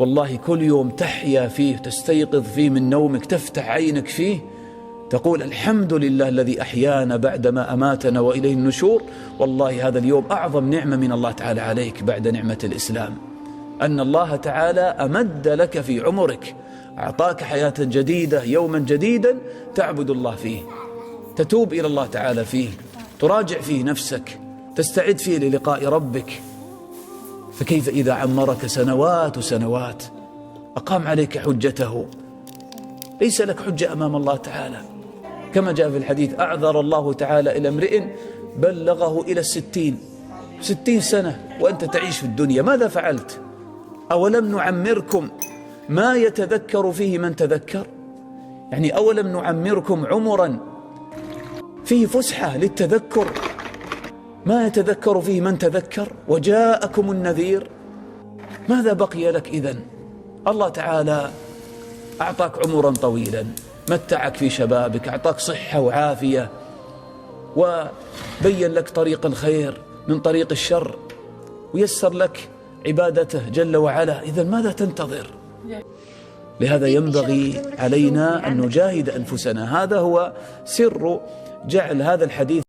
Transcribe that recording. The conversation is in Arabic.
والله كل يوم تحيا فيه، تستيقظ فيه من نومك، تفتح عينك فيه، تقول الحمد لله الذي أحيانا بعدما أماتنا وإليه النشور. والله هذا اليوم أعظم نعمة من الله تعالى عليك بعد نعمة الإسلام، أن الله تعالى أمد لك في عمرك، أعطاك حياة جديدة، يوما جديدا تعبد الله فيه، تتوب إلى الله تعالى فيه، تراجع فيه نفسك، تستعد فيه للقاء ربك. فكيف إذا عمرك سنوات وسنوات، أقام عليك حجته، ليس لك حجة أمام الله تعالى. كما جاء في الحديث: أعذر الله تعالى إلى امرئ بلغه إلى 60 سنة وأنت تعيش في الدنيا، ماذا فعلت؟ أولم نعمركم ما يتذكر فيه من تذكر؟ يعني أولم نعمركم عمرا فيه فسحة للتذكر، ما يتذكر فيه من تذكر؟ وجاءكم النذير، ماذا بقي لك إذن؟ الله تعالى أعطاك عمرا طويلا، متعك في شبابك، أعطاك صحة وعافية، وبين لك طريق الخير من طريق الشر، ويسر لك عبادته جل وعلا. إذن ماذا تنتظر؟ لهذا ينبغي علينا أن نجاهد أنفسنا. هذا هو سر جعل هذا الحديث